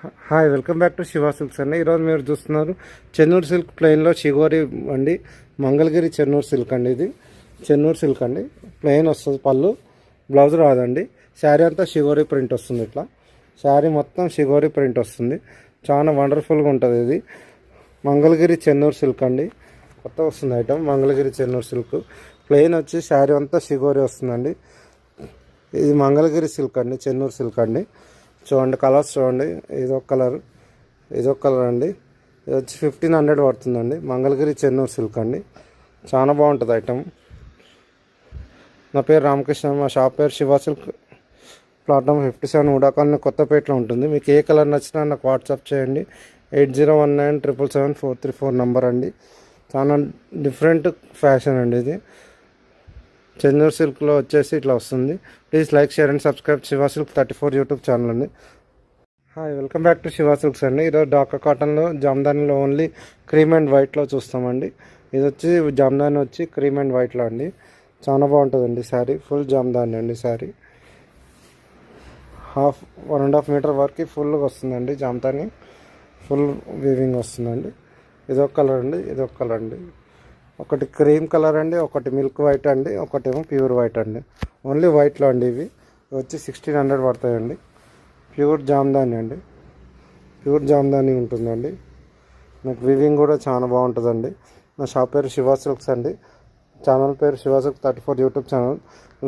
Hi, welcome back to Shiva silks అండి. ఈరోజు మీరు చూస్తున్నారు చెన్నూరు సిల్క్ ప్లెయిన్లో షిగోరి అండి. మంగళగిరి చెన్నూరు సిల్క్ అండి. ఇది చెన్నూరు సిల్క్ అండి. ప్లెయిన్ వస్తుంది, పళ్ళు బ్లౌజ్ రాదండి. శారీ అంతా షిగోరి ప్రింట్ వస్తుంది. ఇట్లా శారీ మొత్తం షిగోరి ప్రింట్ వస్తుంది. చాలా వండర్ఫుల్గా ఉంటుంది. ఇది మంగళగిరి చెన్నూరు సిల్క్ అండి. కొత్త వస్తుంది item. Mangalagiri Chennur silk plain వచ్చి శారీ అంతా షిగోరి వస్తుందండి. ఇది మంగళగిరి సిల్క్ అండి, చెన్నూరు సిల్క్ అండి. చూడండి, కలర్స్ చూడండి. ఇదొక కలర్, ఇదొక కలర్ అండి. ఇది వచ్చి 1500 పడుతుందండి. మంగళగిరి చెన్నూరు సిల్క్ అండి. చాలా బాగుంటుంది ఐటమ్. నా పేరు రామకృష్ణ. మా షాప్ పేరు శివ సిల్క్. ప్లాట్ఫామ్ 57 ఉడాకాలనీ కొత్తపేటలో ఉంటుంది. మీకు ఏ కలర్ నచ్చినా నాకు వాట్సాప్ చేయండి. 8019777434 నెంబర్ అండి. చాలా డిఫరెంట్ ఫ్యాషన్ అండి ఇది. చెన్నూరు సిల్క్లో వచ్చేసి ఇట్లా వస్తుంది. Please like, share and subscribe Shiva silk 34 YouTube channel అండి. Hi, welcome back to Shiva silks అండి. ఈరోజు డాకా కాటన్లో జామ్దానిలో ఓన్లీ క్రీమ్ అండ్ వైట్లో చూస్తామండి. ఇది వచ్చి జామ్దాని వచ్చి క్రీమ్ అండ్ వైట్లో అండి. చాలా బాగుంటుందండి శారీ. ఫుల్ జామ్దాని అండి శారీ. 1.5 మీటర్ వరకు ఫుల్గా వస్తుందండి జామ్దాని. ఫుల్ వీవింగ్ వస్తుందండి. ఇదొక కలర్ అండి, ఇదొక కలర్ అండి. ఒకటి క్రీమ్ కలర్ అండి, ఒకటి మిల్క్ వైట్ అండి, ఒకటేమో ప్యూర్ వైట్ అండి. ఓన్లీ వైట్లో అండి. ఇవి వచ్చి 1600 పడతాయండి. ప్యూర్ జామ్దాని అండి. ప్యూర్ జామ్దాని ఉంటుందండి. నాకు వీవింగ్ కూడా చాలా బాగుంటుందండి. నా షాప్ పేరు శివ సిల్క్స్ అండి. ఛానల్ పేరు Shiva silk 34 YouTube channel.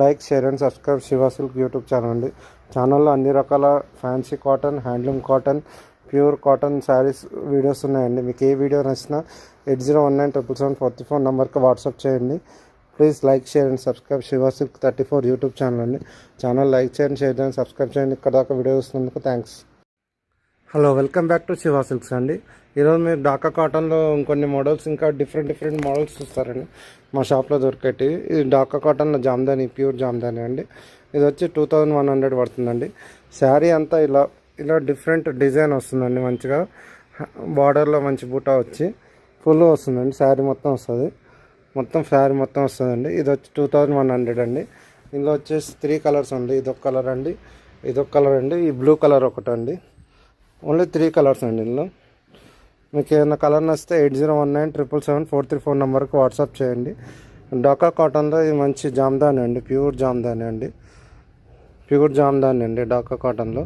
Like, share and subscribe Shiva silk YouTube channel అండి. ఛానల్లో అన్ని రకాల fancy cotton, handloom cotton, pure cotton saris videos ఉన్నాయండి. మీకు ఏ వీడియో నచ్చినా 80197774 నెంబర్కి వాట్సాప్ చేయండి. Please like, share and subscribe Shiva silk 34 YouTube channel అండి. ఛానల్ లైక్ చేయండి, షేర్ చేయండి, సబ్స్క్రైబ్ చేయండి. ఇక్కడ దాకా వీడియో చూస్తున్నందుకు thanks. Hello, welcome back to Shiva silks అండి. ఈరోజు మీరు డాకా కాటన్లో ఇంకొన్ని మోడల్స్, ఇంకా డిఫరెంట్ మోడల్స్ చూస్తారండి మా షాప్లో దొరికేటి. ఇది డాకా కాటన్లో జామ్దాని, ప్యూర్ జామ్దాని అండి. ఇది వచ్చి 2100 పడుతుందండి. శారీ అంతా ఇలా డిఫరెంట్ డిజైన్ వస్తుందండి. మంచిగా బార్డర్లో మంచి బూటా వచ్చి ఫుల్ వస్తుందండి. శారీ మొత్తం వస్తుంది, శారీ మొత్తం వస్తుందండి. ఇది వచ్చి 2100 అండి. ఇందులో వచ్చేసి 3 కలర్స్ అండి. ఇదొక కలర్ అండి, ఇదొక కలర్ అండి, ఈ బ్లూ కలర్ ఒకటి అండి. ఓన్లీ 3 కలర్స్ అండి. ఇందులో మీకు ఏదైనా కలర్ నచ్చితే 8019777434 నెంబర్కి వాట్సాప్ చేయండి. డాకా కాటన్లో ఇది మంచి జామ్దాని అండి, ప్యూర్ జామ్దాని అండి. ప్యూర్ జామ్దాని అండి డాకా కాటన్లో.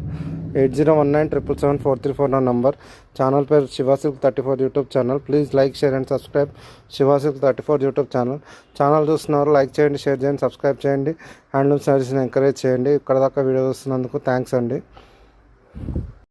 8019777434 నా నంబర్. ఛానల్ పేరు Shiva silk 34 YouTube channel. Please like, share and subscribe Shiva silk 34 YouTube channel. Channel చూస్తున్నారు, లైక్ చేయండి, షేర్ చేయండి, సబ్స్క్రైబ్ చేయండి. హ్యాండ్లూమ్ శారీస్ని ఎంకరేజ్ చేయండి. ఇక్కడ దాకా వీడియో చూస్తున్నందుకు థ్యాంక్స్ అండి.